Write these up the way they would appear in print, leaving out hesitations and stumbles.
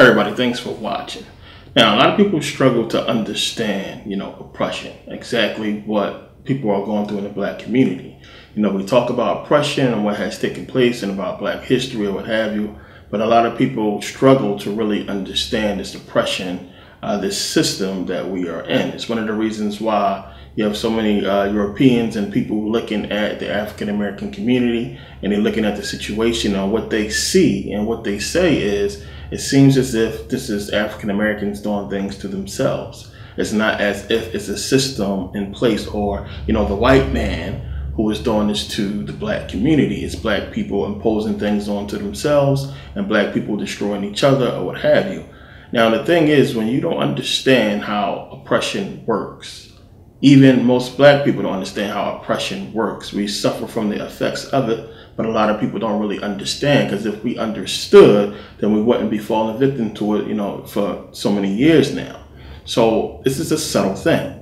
Everybody, thanks for watching. Now, a lot of people struggle to understand, oppression, exactly what people are going through in the Black community. We talk about oppression and what has taken place and about Black history or what have you, but a lot of people struggle to really understand this oppression, this system that we are in. It's one of the reasons why you have so many Europeans and people looking at the African American community, and they're looking at the situation, and what they see and what they say is, it seems as if this is African Americans doing things to themselves. It's not as if it's a system in place, or the white man who is doing this to the Black community. It's Black people imposing things onto themselves and Black people destroying each other or what have you. Now, the thing is, when you don't understand how oppression works, even most Black people don't understand how oppression works. We suffer from the effects of it, but a lot of people don't really understand, because if we understood, then we wouldn't be falling victim to it, for so many years now. So this is a subtle thing.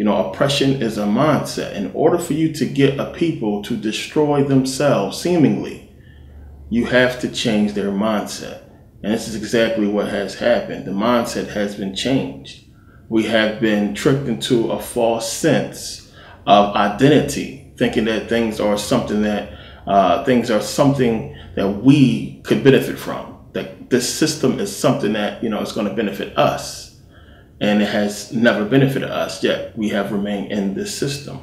Oppression is a mindset. In order for you to get a people to destroy themselves, seemingly, you have to change their mindset. And this is exactly what has happened. The mindset has been changed. We have been tricked into a false sense of identity, thinking that things are something that we could benefit from. That this system is something that is going to benefit us, and it has never benefited us. Yet we have remained in this system.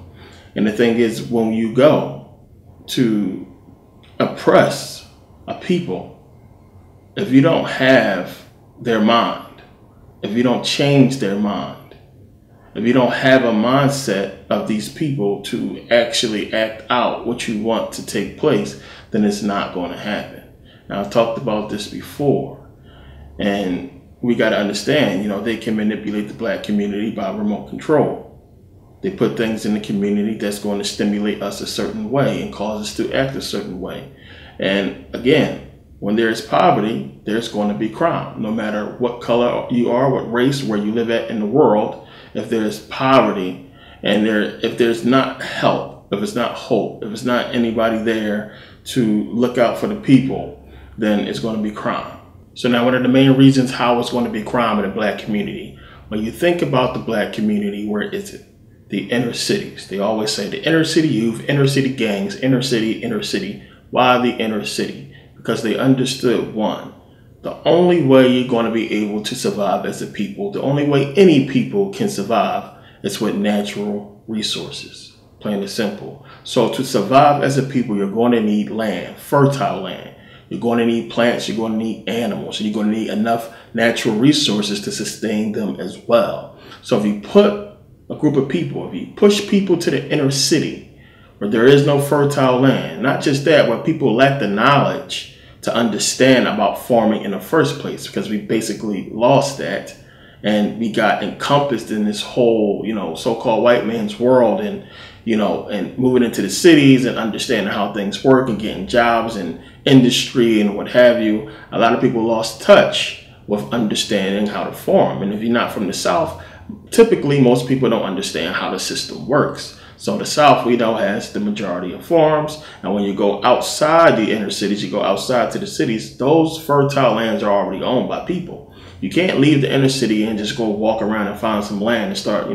And the thing is, when you go to oppress a people, if you don't have their mind, if you don't change their mind, if you don't have a mindset of these people to actually act out what you want to take place, then it's not going to happen. Now, I've talked about this before, and we got to understand, they can manipulate the Black community by remote control. They put things in the community that's going to stimulate us a certain way and cause us to act a certain way. And again, when there is poverty, there's going to be crime. No matter what color you are, what race, where you live at in the world, if there's poverty and if there's not help, if it's not hope, if it's not anybody there to look out for the people, then it's going to be crime. So now, what are the main reasons how it's going to be crime in the Black community? When you think about the Black community, where is it? The inner cities. They always say the inner city youth, inner city gangs, inner city, inner city. Why the inner city? Because they understood, one, the only way you're going to be able to survive as a people, the only way any people can survive, is with natural resources, plain and simple. So to survive as a people, you're going to need land, fertile land. You're going to need plants, you're going to need animals, and you're going to need enough natural resources to sustain them as well. So if you put a group of people, if you push people to the inner city, where there is no fertile land, not just that, where people lack the knowledge to understand about farming in the first place, because we basically lost that, and we got encompassed in this whole, so-called white man's world, and and moving into the cities and understanding how things work and getting jobs and industry and what have you. A lot of people lost touch with understanding how to farm. And if you're not from the South, typically most people don't understand how the system works. So the South, we know, has the majority of farms. And when you go outside the inner cities, you go outside to the cities, those fertile lands are already owned by people. You can't leave the inner city and just go walk around and find some land and start,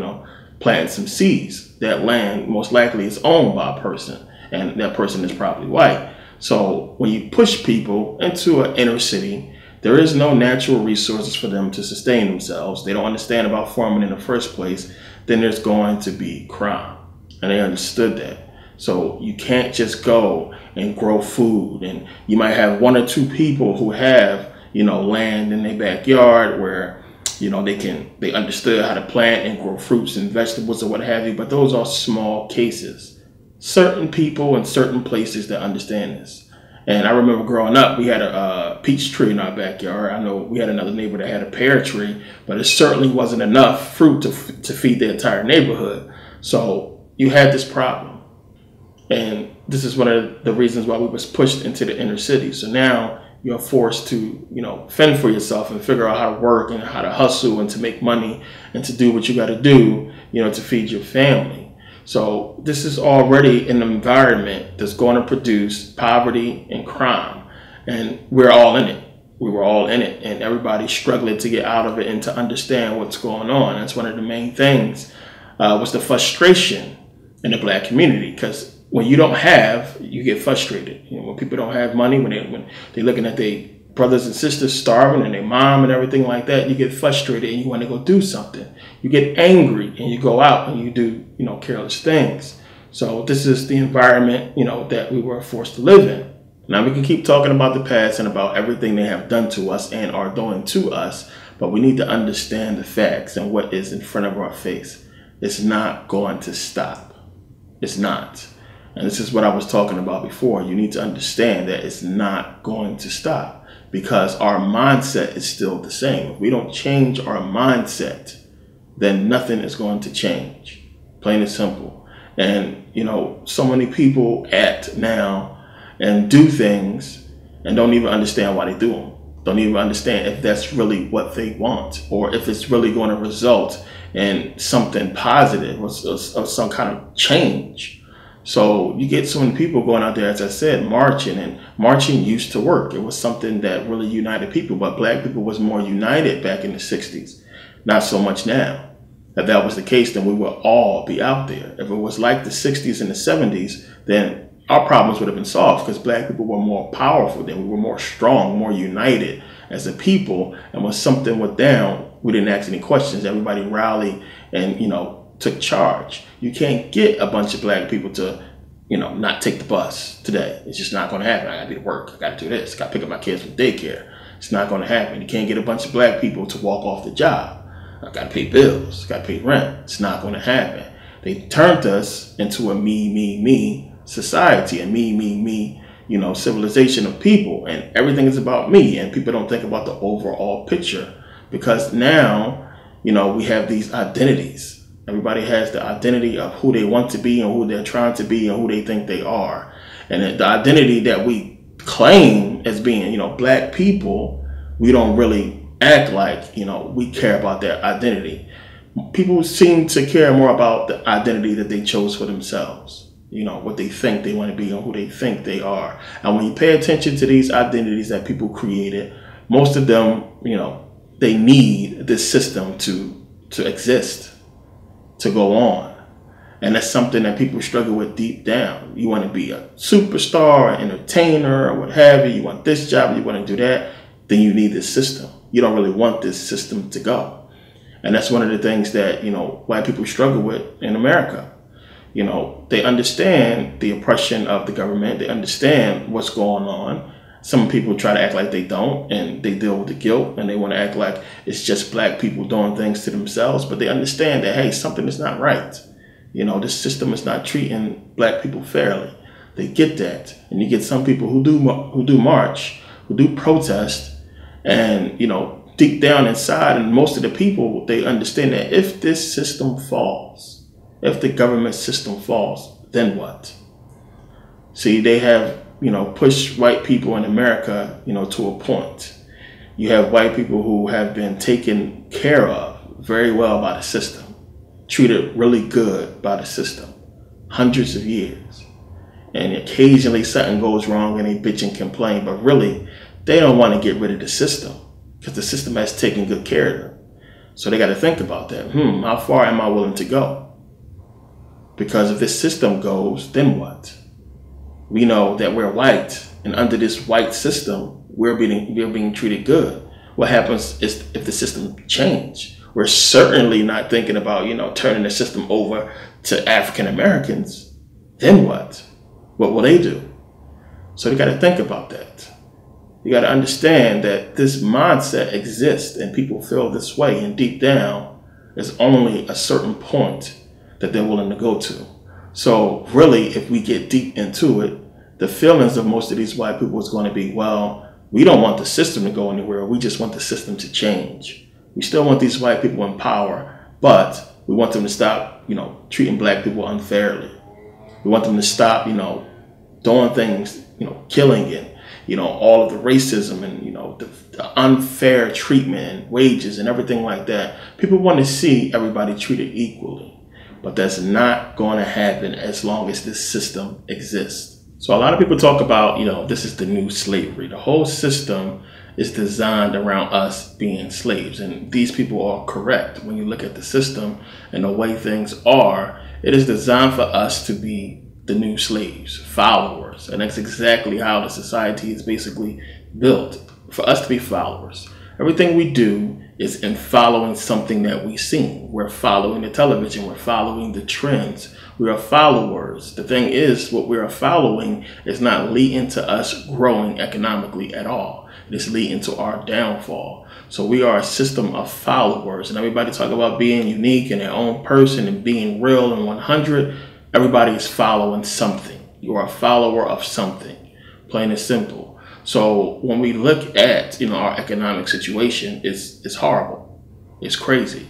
planting some seeds. That land most likely is owned by a person, and that person is probably white. So when you push people into an inner city, there is no natural resources for them to sustain themselves. They don't understand about farming in the first place. Then there's going to be crime. And they understood that. So you can't just go and grow food. And you might have one or two people who have, land in their backyard where, they understood how to plant and grow fruits and vegetables or what have you. But those are small cases. Certain people in certain places that understand this. And I remember growing up, we had a peach tree in our backyard. I know we had another neighbor that had a pear tree, but it certainly wasn't enough fruit to feed the entire neighborhood. So you had this problem. And this is one of the reasons why we was pushed into the inner city. So now you're forced to, fend for yourself and figure out how to work and how to hustle and to make money and to do what you got to do, to feed your family. So this is already an environment that's going to produce poverty and crime. And we're all in it. we were all in it, and everybody's struggling to get out of it and to understand what's going on. That's one of the main things, was the frustration in the Black community, because when you don't have, you get frustrated. You know, when people don't have money, when they're looking at their brothers and sisters starving and their mom and everything like that, you get frustrated and you want to go do something. You get angry and you go out and you do, you know, careless things. So this is the environment, you know, that we were forced to live in. Now, we can keep talking about the past and about everything they have done to us and are doing to us, but we need to understand the facts and what is in front of our face. It's not going to stop. It's not. And this is what I was talking about before. You need to understand that it's not going to stop, because our mindset is still the same. If we don't change our mindset, then nothing is going to change. Plain and simple. And, you know, so many people act now and do things and don't even understand why they do them. Don't even understand if that's really what they want, or if it's really going to result in something positive or some kind of change. So you get so many people going out there, as I said, marching, and marching used to work. It was something that really united people, but Black people was more united back in the 60s. Not so much now. If that was the case, then we would all be out there. If it was like the 60s and the 70s, then our problems would have been solved, because Black people were more powerful then. We were more strong, more united as a people. And when something went down, we didn't ask any questions. Everybody rallied and, you know, took charge. You can't get a bunch of Black people to, you know, not take the bus today. It's just not going to happen. I got to be to work. I got to do this. I got to pick up my kids from daycare. It's not going to happen. You can't get a bunch of Black people to walk off the job. I got to pay bills. I got to pay rent. It's not going to happen. They turned us into a me society, a me, you know, civilization of people, and everything is about me, and people don't think about the overall picture, because now, you know, we have these identities. Everybody has the identity of who they want to be and who they're trying to be and who they think they are. And the identity that we claim as being, you know, Black people, we don't really act like, you know, we care about their identity. People seem to care more about the identity that they chose for themselves. You know, what they think they want to be and who they think they are. And when you pay attention to these identities that people created, most of them, you know, they need this system to exist, to go on. And that's something that people struggle with deep down. You want to be a superstar, an entertainer, or what have you. You want this job, you want to do that. Then you need this system. You don't really want this system to go. And that's one of the things that, you know, white people struggle with in America. You know, they understand the oppression of the government. They understand what's going on. Some people try to act like they don't, and they deal with the guilt, and they want to act like it's just Black people doing things to themselves. But they understand that, hey, something is not right. You know, this system is not treating Black people fairly. They get that. And you get some people who do march, who do protest, and, you know, deep down inside, and most of the people, they understand that if this system falls, if the government system falls, then what? See, they have, you know, pushed white people in America, you know, to a point. You have white people who have been taken care of very well by the system, treated really good by the system, hundreds of years. And occasionally something goes wrong and they bitch and complain, but really, they don't want to get rid of the system, because the system has taken good care of them. So they got to think about that. How far am I willing to go? Because if this system goes, then what? We know that we're white, and under this white system, we're being treated good. What happens is if the system change? We're certainly not thinking about, you know, turning the system over to African Americans. Then what? What will they do? So you got to think about that. You got to understand that this mindset exists, and people feel this way, and deep down, there's only a certain point that they're willing to go to. So really, if we get deep into it, the feelings of most of these white people is going to be, well, we don't want the system to go anywhere. We just want the system to change. We still want these white people in power, but we want them to stop, you know, treating Black people unfairly. We want them to stop, you know, doing things, you know, killing and, you know, all of the racism and, you know, the unfair treatment and wages and everything like that. People want to see everybody treated equally. But that's not going to happen as long as this system exists. So a lot of people talk about, you know, this is the new slavery. The whole system is designed around us being slaves. And these people are correct. When you look at the system and the way things are, it is designed for us to be the new slaves, followers. And that's exactly how the society is basically built, for us to be followers. Everything we do is in following something that we've seen. We're following the television. We're following the trends. We are followers. The thing is, what we are following is not leading to us growing economically at all. It is leading to our downfall. So we are a system of followers. And everybody talk about being unique and their own person and being real and 100. Everybody is following something. You are a follower of something, plain and simple. So when we look at, our economic situation, it's horrible. It's crazy.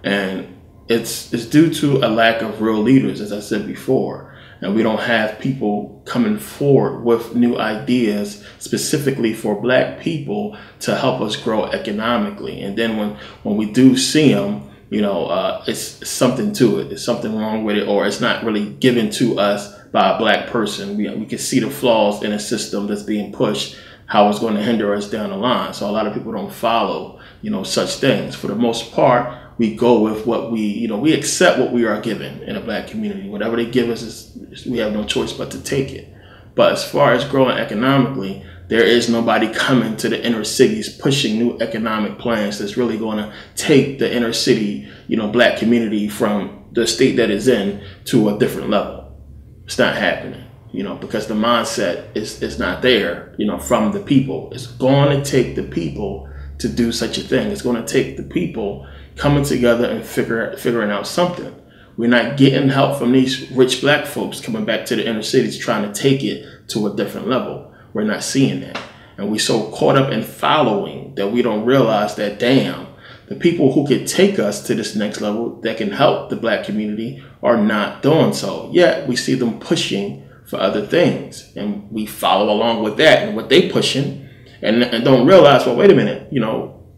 And it's due to a lack of real leaders, as I said before. And we don't have people coming forward with new ideas specifically for Black people to help us grow economically. And then when we do see them, it's something to it. It's something wrong with it, or it's not really given to us by a Black person. We can see the flaws in a system that's being pushed, how it's going to hinder us down the line. So a lot of people don't follow, such things. For the most part, we go with what we accept what we are given in a Black community. Whatever they give us, we have no choice but to take it. But as far as growing economically, there is nobody coming to the inner cities pushing new economic plans that's really going to take the inner city, Black community from the state that it's in to a different level. It's not happening, because the mindset is not there, from the people. It's going to take the people to do such a thing. It's going to take the people coming together and figuring out something. We're not getting help from these rich Black folks coming back to the inner cities trying to take it to a different level. We're not seeing that. And we're so caught up in following that we don't realize that, damn, the people who could take us to this next level that can help the Black community are not doing so. Yet we see them pushing for other things, and we follow along with that and what they pushing, and don't realize, well, wait a minute,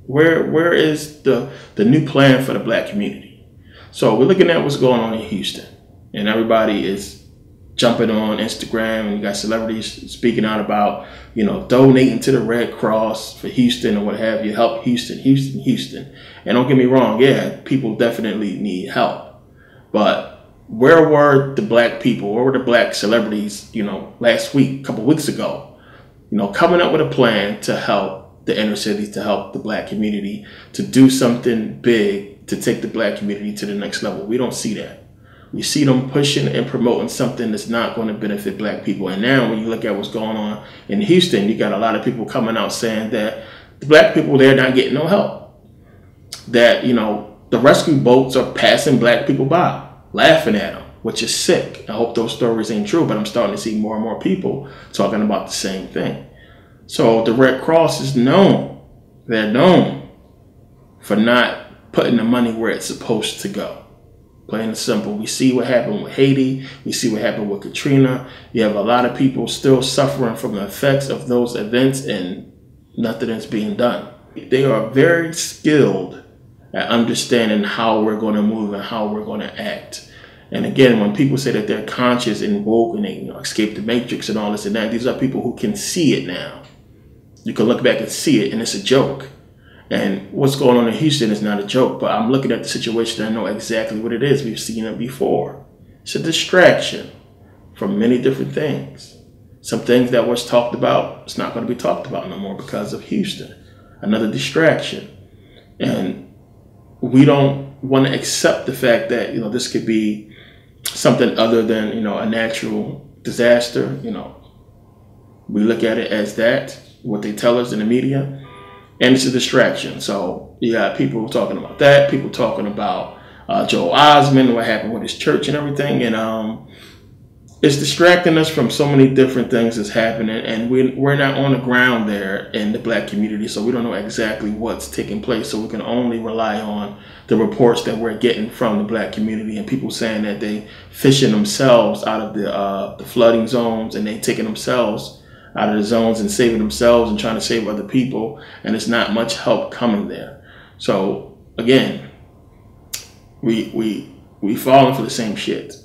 where is the new plan for the Black community? So we're looking at what's going on in Houston, and everybody is jumping on Instagram, and you got celebrities speaking out about, donating to the Red Cross for Houston or what have you, help Houston. And don't get me wrong, yeah, people definitely need help. But where were the Black people? Where were the Black celebrities, last week, a couple weeks ago, coming up with a plan to help the inner cities, to help the Black community, to do something big, to take the Black community to the next level? We don't see that. We see them pushing and promoting something that's not going to benefit Black people. And now when you look at what's going on in Houston, you got a lot of people coming out saying that the Black people there not getting no help. That, the rescue boats are passing Black people by, laughing at them, which is sick. I hope those stories ain't true, but I'm starting to see more and more people talking about the same thing. So the Red Cross is known. They're known for not putting the money where it's supposed to go. Plain and simple. We see what happened with Haiti. We see what happened with Katrina. You have a lot of people still suffering from the effects of those events, and nothing is being done. They are very skilled at understanding how we're going to move and how we're going to act. And again, when people say that they're conscious and woke and they escape the matrix and all this and that, these are people who can see it now. You can look back and see it, and it's a joke. And what's going on in Houston is not a joke, but I'm looking at the situation and I know exactly what it is. We've seen it before. It's a distraction from many different things. Some things that was talked about, it's not going to be talked about no more because of Houston. Another distraction. And we don't want to accept the fact that, this could be something other than, a natural disaster. We look at it as that, what they tell us in the media. And it's a distraction. So you got people talking about that, people talking about Joel Osment, what happened with his church and everything. And it's distracting us from so many different things that's happening. And we're not on the ground there in the Black community. So we don't know exactly what's taking place. So we can only rely on the reports that we're getting from the Black community, and people saying that they fishing themselves out of the flooding zones, and they taking themselves out of the zones and saving themselves and trying to save other people, and it's not much help coming there. So again, we falling for the same shit,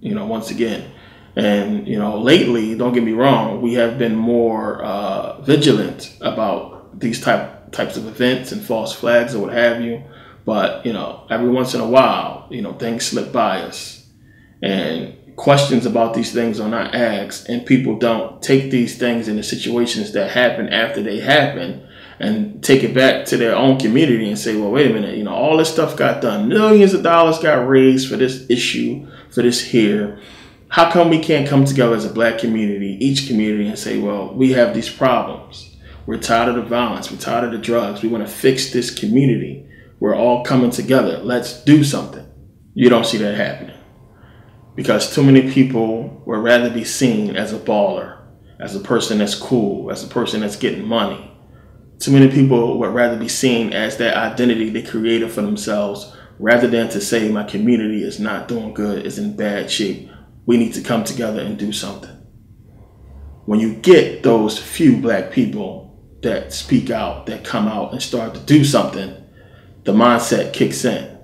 once again. And lately, don't get me wrong, we have been more vigilant about these types of events and false flags or what have you. But, you know, every once in a while, you know, things slip by us and questions about these things are not asked, and people don't take these things in the situations that happen after they happen and take it back to their own community and say, well, wait a minute, you know, all this stuff got done. Millions of dollars got raised for this issue, for this here. How come we can't come together as a black community, each community, and say, well, we have these problems. We're tired of the violence. We're tired of the drugs. We want to fix this community. We're all coming together. Let's do something. You don't see that happening because too many people would rather be seen as a baller, as a person that's cool, as a person that's getting money. Too many people would rather be seen as that identity they created for themselves rather than to say my community is not doing good, is in bad shape. We need to come together and do something. When you get those few black people that speak out, that come out and start to do something, the mindset kicks in.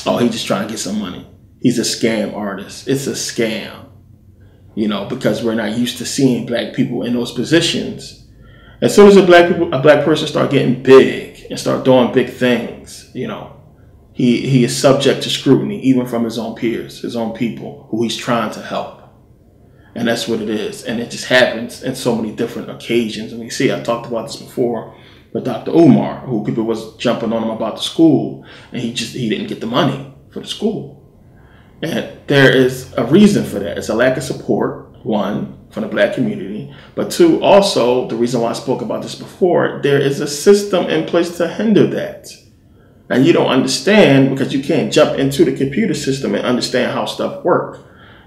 Oh, he's just trying to get some money. He's a scam artist. It's a scam, you know, because we're not used to seeing black people in those positions. As soon as a black person start getting big and start doing big things, you know, he is subject to scrutiny, even from his own peers, his own people who he's trying to help. And that's what it is. And it just happens in so many different occasions. And we see, I talked about this before with Dr. Umar, who people was jumping on him about the school, and he didn't get the money for the school. And there is a reason for that. It's a lack of support, one, from the black community, but two, also, the reason why I spoke about this before, there is a system in place to hinder that. And you don't understand because you can't jump into the computer system and understand how stuff works.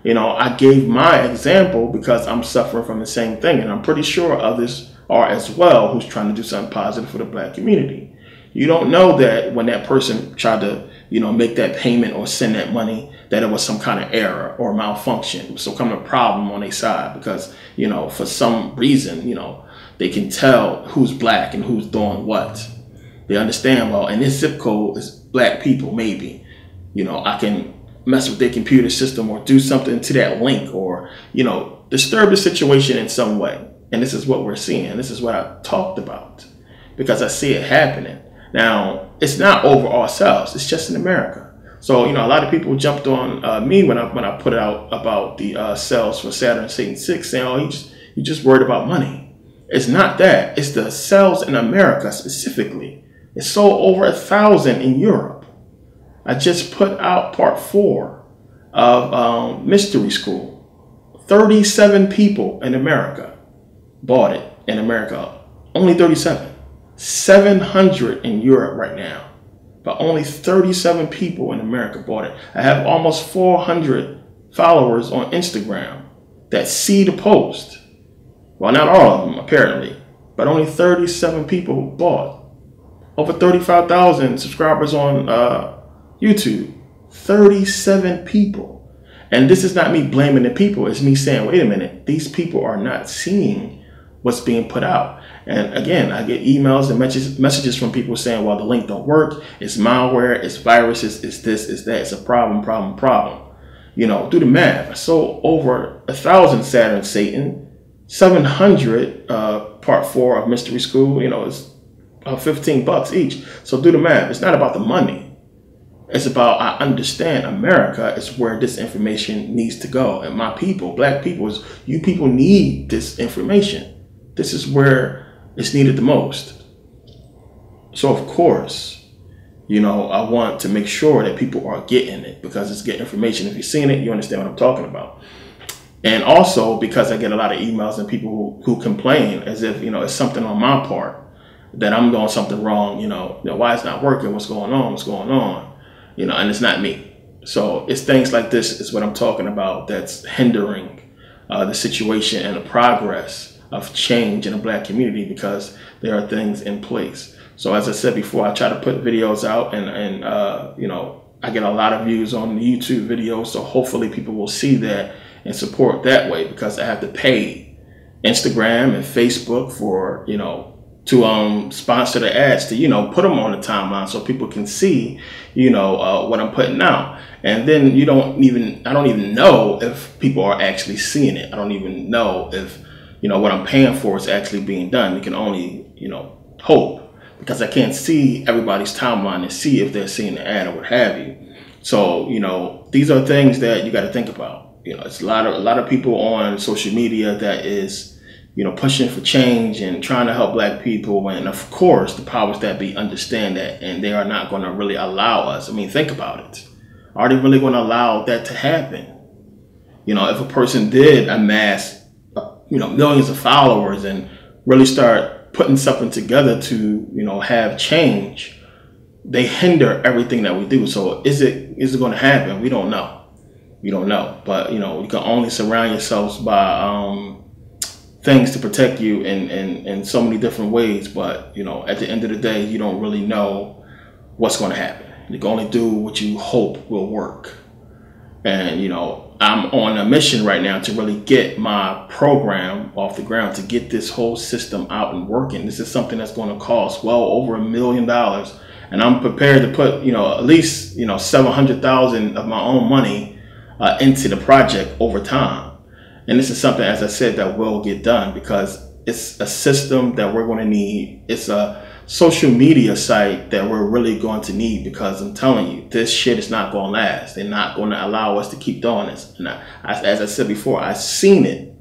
You know, I gave my example because I'm suffering from the same thing, and I'm pretty sure others are as well who's trying to do something positive for the black community. You don't know that when that person tried to, you know, make that payment or send that money, that it was some kind of error or malfunction, some kind of problem on their side because, you know, for some reason, you know, they can tell who's black and who's doing what. They understand, well, and this zip code is black people, maybe. You know, I can mess with their computer system or do something to that link or, you know, disturb the situation in some way. And this is what we're seeing. This is what I talked about because I see it happening. Now, it's not over ourselves. It's just in America. So, you know, a lot of people jumped on me when I put out about the cells for Saturn, Satan 6, saying, oh, he just worried about money. It's not that. It's the cells in America specifically. It's sold over 1,000 in Europe. I just put out part 4 of Mystery School. 37 people in America bought it in America. Only 37. 700 in Europe right now. But only 37 people in America bought it. I have almost 400 followers on Instagram that see the post. Well, not all of them, apparently. But only 37 people bought. Over 35,000 subscribers on YouTube. 37 people. And this is not me blaming the people. It's me saying, wait a minute. These people are not seeing what's being put out. And again, I get emails and messages from people saying, well, the link don't work. It's malware. It's viruses. It's this. It's that. It's a problem. You know, do the math. I sold over 1,000 Saturn Satan. 700 part 4 of Mystery School. You know, it's $15 each. So do the math. It's not about the money. It's about, I understand America is where this information needs to go. And my people, black people, you people need this information. This is where it's needed the most. So of course, you know, I want to make sure that people are getting it because it's good information. If you're seeing it, you understand what I'm talking about. And also because I get a lot of emails and people who complain as if, you know, it's something on my part that I'm doing something wrong, you know, why it's not working, what's going on, you know, and it's not me. So it's things like this is what I'm talking about that's hindering the situation and the progress of change in the black community because there are things in place. So as I said before, I try to put videos out and you know, I get a lot of views on the YouTube videos. So hopefully people will see that and support that way because I have to pay Instagram and Facebook for, you know, to sponsor the ads, to, you know, put them on the timeline so people can see, you know, what I'm putting out. And then I don't even know if people are actually seeing it. I don't even know if, you know, what I'm paying for is actually being done. You can only, you know, hope, because I can't see everybody's timeline and see if they're seeing the ad or what have you. So, you know, these are things that you got to think about. You know, it's a lot of people on social media that is, you know, pushing for change and trying to help black people. And of course, the powers that be understand that, and they are not going to really allow us. I mean, think about it. Are they really going to allow that to happen? You know, if a person did amass, you know, millions of followers and really start putting something together to, you know, have change, they hinder everything that we do. So is it going to happen? We don't know. We don't know. But, you know, you can only surround yourselves by things to protect you in so many different ways. But, you know, at the end of the day, you don't really know what's going to happen. You can only do what you hope will work. And, you know, I'm on a mission right now to really get my program off the ground, to get this whole system out and working. This is something that's going to cost well over $1 million. And I'm prepared to put, you know, at least, you know, $700,000 of my own money into the project over time. And this is something, as I said, that will get done, because it's a system that we're going to need. It's a social media site that we're really going to need, because I'm telling you, this shit is not going to last. They're not going to allow us to keep doing this. And as I said before, I seen it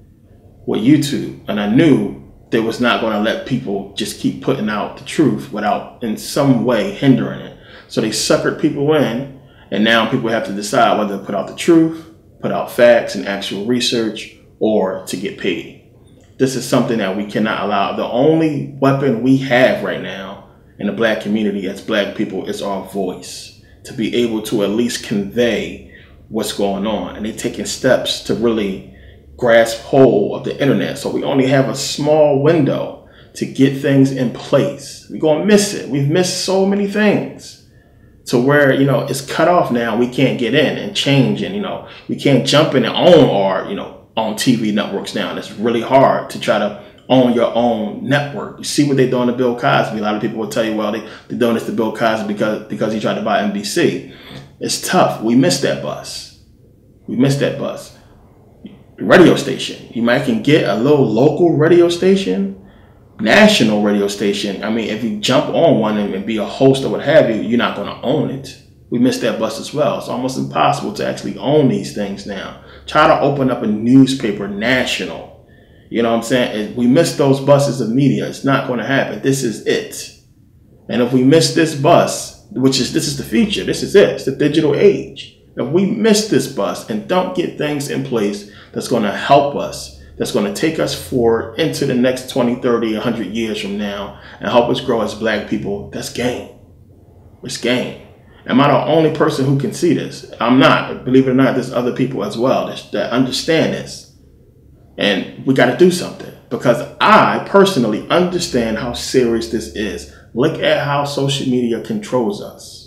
with YouTube, and I knew they was not going to let people just keep putting out the truth without in some way hindering it. So they suckered people in, and now people have to decide whether to put out the truth, put out facts and actual research, or to get paid. This is something that we cannot allow. The only weapon we have right now in the black community as black people is our voice, to be able to at least convey what's going on. And they're taking steps to really grasp hold of the internet. So we only have a small window to get things in place. We're going to miss it. We've missed so many things to where, you know, it's cut off now. We can't get in and change, and, you know, we can't jump in and own our, you know, on TV networks now. And it's really hard to try to own your own network. You see what they're doing to Bill Cosby. A lot of people will tell you, well, they're doing this to Bill Cosby because he tried to buy NBC. It's tough. We missed that bus. We missed that bus. The radio station. You might can get a little local radio station, national radio station. I mean, if you jump on one and be a host or what have you, you're not going to own it. We missed that bus as well. It's almost impossible to actually own these things now. Try to open up a newspaper national. You know what I'm saying? We missed those buses of media. It's not going to happen. This is it. And if we miss this bus, this is the future. This is it. It's the digital age. If we miss this bus and don't get things in place that's going to help us, that's going to take us forward into the next 20, 30, 100 years from now and help us grow as black people, that's game. It's game. Am I the only person who can see this? I'm not. Believe it or not, there's other people as well that understand this. And we got to do something, because I personally understand how serious this is. Look at how social media controls us.